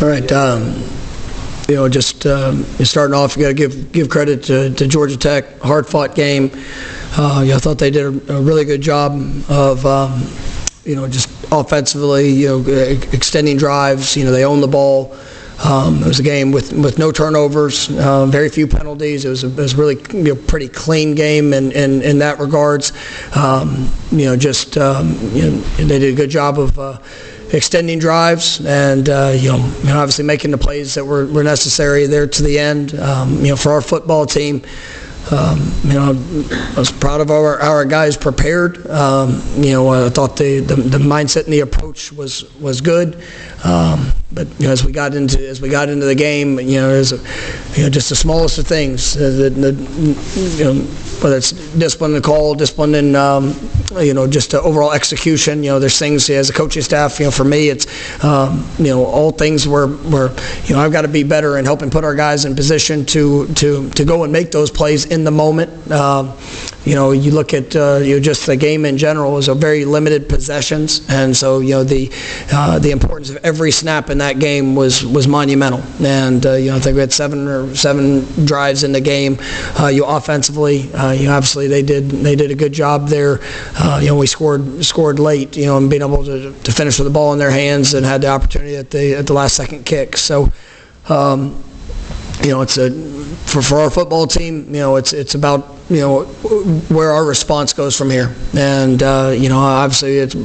All right. Just starting off, you got to give credit to Georgia Tech. Hard-fought game. I thought they did a really good job of just offensively, extending drives. They owned the ball. It was a game with no turnovers, very few penalties. It was really pretty clean game in that regards. They did a good job of extending drives and obviously making the plays that were necessary there to the end. For our football team, I was proud of our guys prepared. I thought the mindset and the approach was good. But as we got into the game, there's just the smallest of things. Whether it's discipline in the call, discipline in just overall execution. There's things as a coaching staff. For me, it's all things where I've got to be better in helping put our guys in position to go and make those plays in the moment. You look at just the game in general is a very limited possessions, and so the importance of every snap in that game was monumental. And I think we had seven drives in the game. Offensively, obviously they did a good job there. We scored late, and being able to finish with the ball in their hands and had the opportunity at the last second kick. So. It's for our football team. It's about where our response goes from here, and obviously it's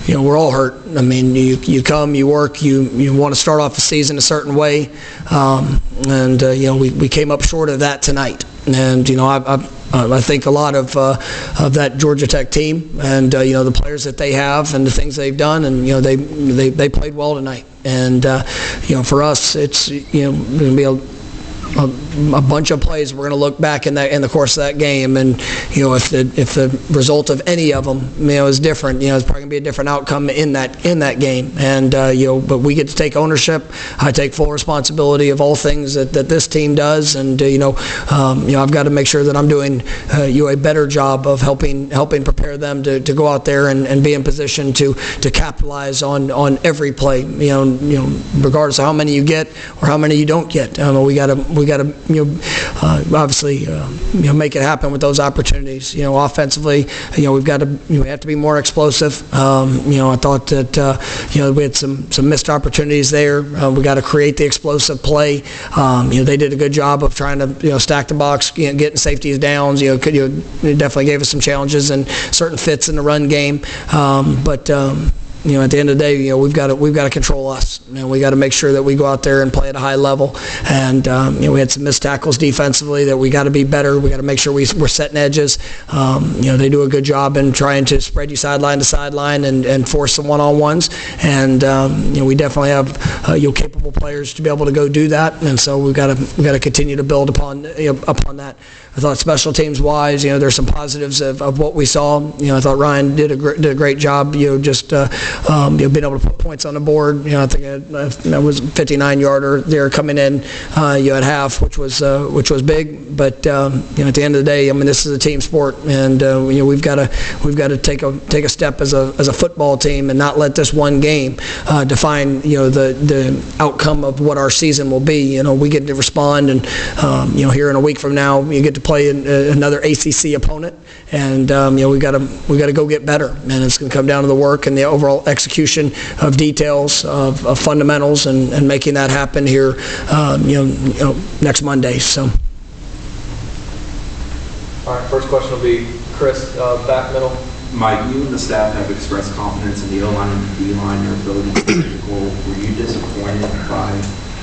we're all hurt. I mean, you come, you work, you want to start off the season a certain way, and we came up short of that tonight. And I think a lot of that Georgia Tech team and the players that they have and the things they've done, and they played well tonight. And for us, it's going to be a bunch of plays we're going to look back in the course of that game, and if the result of any of them is different, it's probably going to be a different outcome in that game. And but we get to take ownership. I take full responsibility of all things that this team does, and I've got to make sure that I'm doing a better job of helping prepare them to go out there and be in position to capitalize on every play. Regardless of how many you get or how many you don't get, we got to obviously make it happen with those opportunities. Offensively, we have to be more explosive. I thought that we had some missed opportunities there. We got to create the explosive play. They did a good job of trying to stack the box, getting safeties downs. It definitely gave us some challenges and certain fits in the run game. But at the end of the day, we've got to control us. We got to make sure that we go out there and play at a high level. And we had some missed tackles defensively that we got to be better. We got to make sure we're setting edges. They do a good job in trying to spread you sideline to sideline and force some one-on-ones. And we definitely have capable players to be able to go do that. And so we got to continue to build upon that. I thought special teams wise, there's some positives of what we saw. I thought Ryan did a great job. Being able to put points on the board. I think that was a 59-yarder there coming in. At half, which was big. But at the end of the day, this is a team sport, and we've got to take a step as a football team and not let this one game define the outcome of what our season will be. We get to respond, and here in a week from now, you get to play another ACC opponent, and we got to go get better, and it's going to come down to the work and the overall execution of details of fundamentals and making that happen here next Monday. So. All right, first question will be Chris, back middle. Mike, you and the staff have expressed confidence in the O-line and the D-line, your ability to hit the goal. Were you disappointed by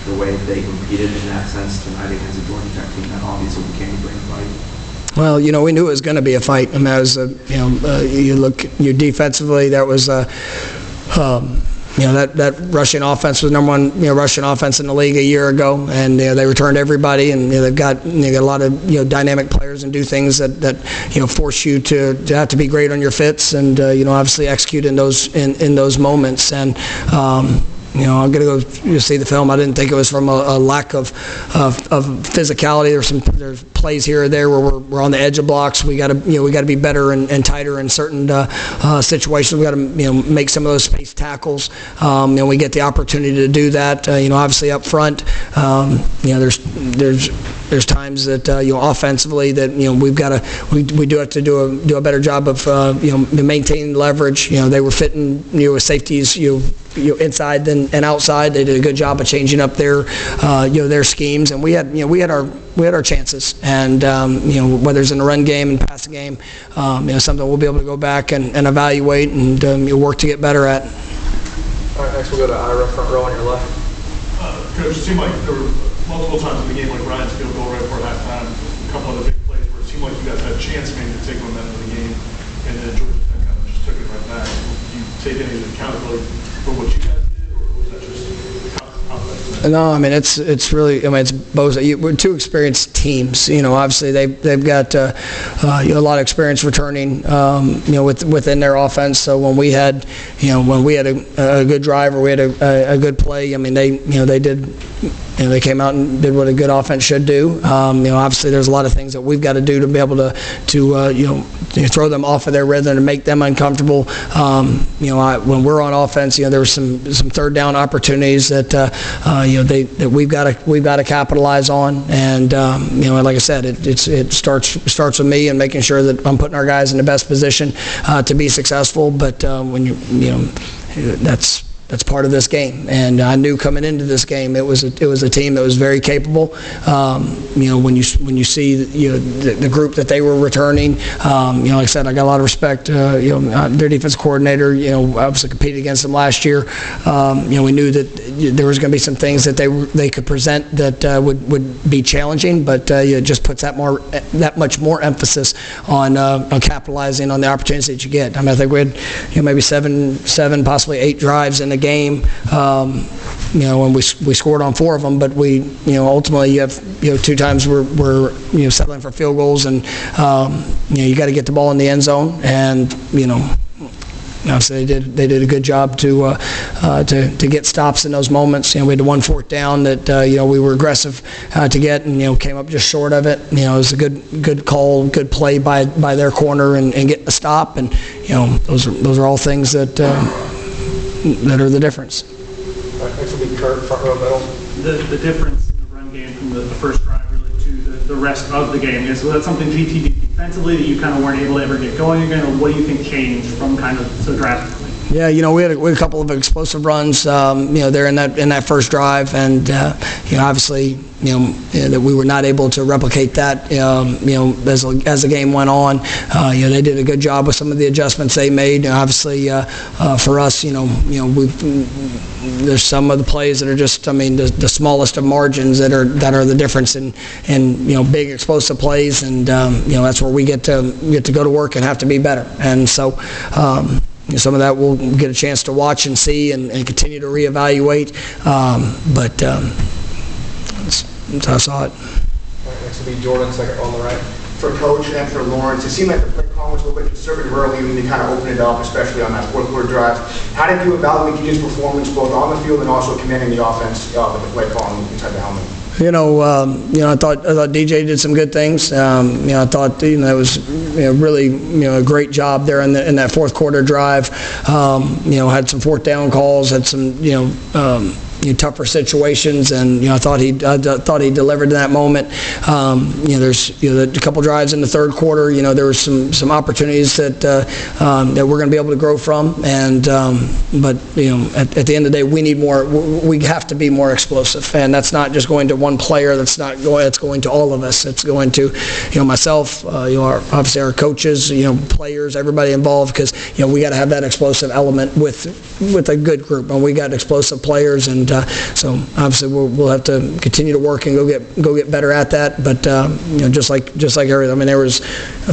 the way they competed in that sense tonight against a Georgia Tech team that obviously became a great fight? Well, we knew it was going to be a fight. You look defensively, that was that rushing offense was number one rushing offense in the league a year ago, and they returned everybody, and they've got a lot of dynamic players and do things that force you to have to be great on your fits and obviously execute in those moments. And I'm going to go see the film. I didn't think it was from a lack of physicality. There's plays here or there where we're on the edge of blocks. We got to be better and tighter in certain situations. We got to make some of those space tackles. And we get the opportunity to do that. Obviously up front, there's times that offensively that we do have to do a better job of maintaining leverage. They were fitting with safeties inside and outside. They did a good job of changing up their schemes, and we had our chances. And whether it's in the run game and passing game, something we'll be able to go back and evaluate and work to get better at. All right, next we'll go to Ira, front row on your left. Coach, it seemed like there were multiple times in the game, like Ryan's field goal right before halftime, a couple other big plays where it seemed like you guys had a chance maybe to take momentum of the game, and then Georgia Tech kind of just took it right back. Do you take any accountability for what you guys did, or was that just confidence? No, it's really, it's both. We're two experienced teams. Obviously they've got a lot of experience returning, within their offense. So when we had a good drive or we had a good play, they came out and did what a good offense should do. Obviously there's a lot of things that we've got to do to be able to throw them off of their rhythm and make them uncomfortable. When we're on offense, there were some third down opportunities that that we've got to capitalize on. And like I said, it starts with me and making sure that I'm putting our guys in the best position to be successful. But when that's part of this game, and I knew coming into this game it was a team that was very capable. When you see the group that they were returning, like I said, I got a lot of respect. Their defense coordinator, obviously competed against them last year. We knew that there was going to be some things that they could present that would be challenging, but it just puts that much more emphasis on capitalizing on the opportunities that you get. I think we had maybe seven, possibly 8 drives in the game, and we scored on 4 of them, but we ultimately you have 2 times we're settling for field goals, and you got to get the ball in the end zone, and so they did a good job to get stops in those moments. We had the 1 4th down that we were aggressive to get, and came up just short of it. It was a good call, good play by their corner, and getting the stop, and those are all things that are the difference. All right, next will be Kurt, front row middle. The difference in the run game from the first drive really to the rest of the game is, that's something GT did defensively that you kind of weren't able to ever get going again, or what do you think changed from kind of so drastically? Yeah, we had a couple of explosive runs, there in that first drive, and obviously, that we were not able to replicate that, as the game went on. They did a good job with some of the adjustments they made. Obviously, for us, there's some of the plays that are just, the smallest of margins that are the difference in big explosive plays, and that's where we get to go to work and have to be better, and so. Some of that we'll get a chance to watch and see and continue to reevaluate, but that's how I saw it. All right, next will be Jordan, second on the right. For Coach and for Lawrence, it seemed like the play call was a little bit conservative early when they kind of opened it up, especially on that 4th quarter drive. How did you evaluate his performance both on the field and also commanding the offense with the play call inside the helmet? I thought DJ did some good things. I thought it was really a great job there in that 4th quarter drive. Had some 4th down calls, had some tougher situations, and I thought he delivered in that moment. There's a couple drives in the 3rd quarter. There was some opportunities that we're going to be able to grow from, and but at the end of the day, we need more. We have to be more explosive, and that's not just going to one player. That's going to all of us. It's going to myself. Obviously our coaches, players, everybody involved, because we got to have that explosive element with a good group, and we got explosive players, and so obviously we'll have to continue to work and go get better at that. But just like everything, I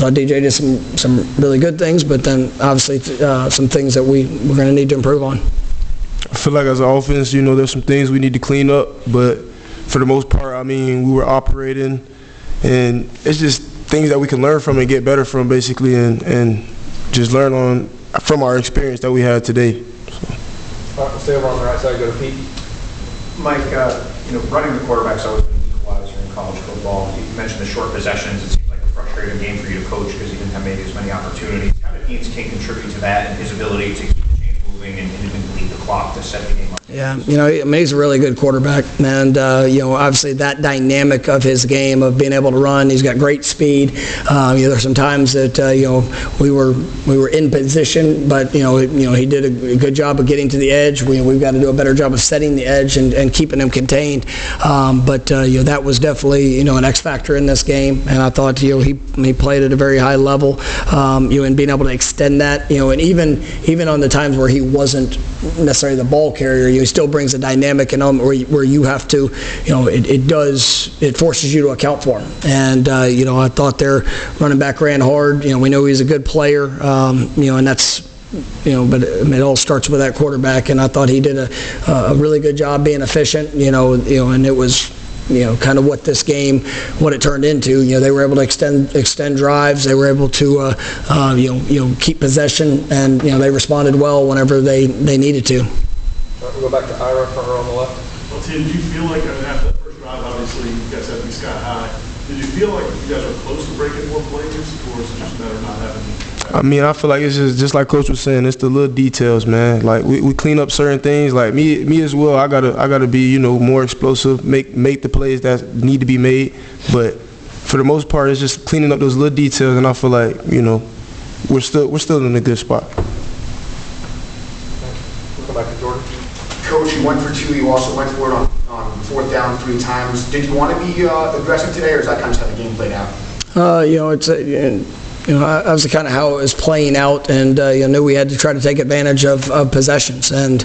thought DJ did some really good things, but then obviously some things that we're going to need to improve on. I feel like as an offense, there's some things we need to clean up, but for the most part, we were operating, and it's just things that we can learn from and get better from, basically, and just learn from our experience that we had today. So. All right, we'll stay over on the right side, go to Pete. Mike, running the quarterback's always been an equalizer in college football. You mentioned the short possessions. It seems like a frustrating game for you to coach because you didn't have maybe as many opportunities. How did Haynes King contribute to that and his ability to keep the chains moving and lead the clock to set the game up? Yeah, he's a really good quarterback, and obviously that dynamic of his game of being able to run, he's got great speed. There's some times that we were in position, but he did a good job of getting to the edge. We've got to do a better job of setting the edge and keeping him contained. But that was definitely an X factor in this game, and I thought he played at a very high level. And being able to extend that, and even on the times where he wasn't necessarily the ball carrier, he still brings a dynamic and element where you have to, it forces you to account for him. And I thought their running back ran hard. We know he's a good player, and that's. But it all starts with that quarterback, and I thought he did a really good job being efficient. And it was. Kind of what this game, what it turned into. They were able to extend drives. They were able to, keep possession, and they responded well whenever they needed to. All right, we'll go back to Ira for her on the left. Well, Tim, did you feel like, after that first drive, obviously, you guys had to be sky high. Did you feel like you guys were close to breaking more plays, or is it just a matter of not having? I feel like it's just like Coach was saying, it's the little details, man. Like we clean up certain things. Like me as well. I gotta be more explosive, make the plays that need to be made. But for the most part, it's just cleaning up those little details, and I feel like we're still in a good spot. We'll come back to Jordan. Coach, you went for 2. You also went for it on 4th down 3 times. Did you want to be aggressive today, or is that kind of how the game played out? It's that was kind of how it was playing out, and knew we had to try to take advantage of possessions. And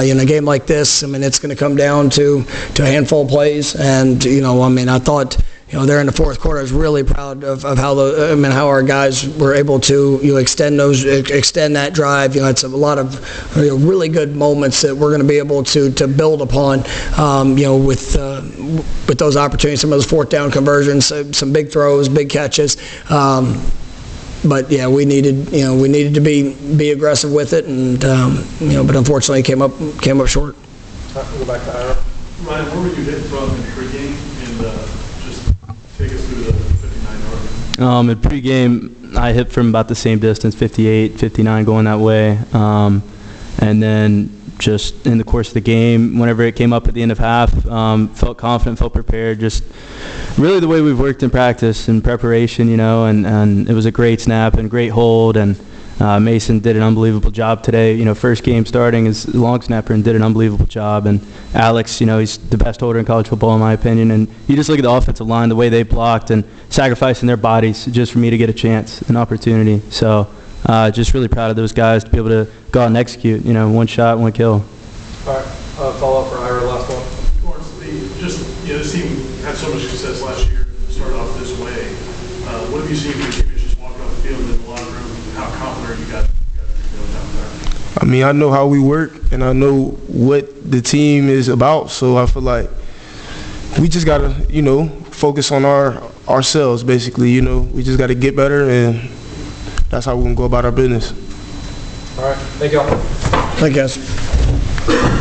in a game like this, it's going to come down to a handful of plays. And I thought. There in the fourth quarter, I was really proud of how our guys were able to extend that drive. It's a lot of really good moments that we're going to be able to build upon. With those opportunities, some of those 4th down conversions, some big throws, big catches. But yeah, we needed to be aggressive with it, and but unfortunately came up short. All right, we'll go back to Ira. Ryan, where were you hitting from in pregame, and just take us through the 59-yard? In pregame, I hit from about the same distance, 58, 59, going that way, and then just in the course of the game, whenever it came up at the end of half, felt confident, felt prepared, just really the way we've worked in practice and preparation, and it was a great snap and great hold, and Mason did an unbelievable job today. First game starting as long snapper and did an unbelievable job, and Alex, he's the best holder in college football in my opinion, and you just look at the offensive line, the way they blocked and sacrificing their bodies just for me to get a chance, an opportunity. So just really proud of those guys to be able to go out and execute, one shot, one kill. All right, follow up for Ira, last one. This team had so much success last year, started off this way. What have you seen from the team just walk off the field in the locker room? How confident are you guys down there? I know how we work, and I know what the team is about, so I feel like we just got to, focus on ourselves, basically. We just got to get better, and that's how we're going to go about our business. All right, thank you all. Thank you, guys.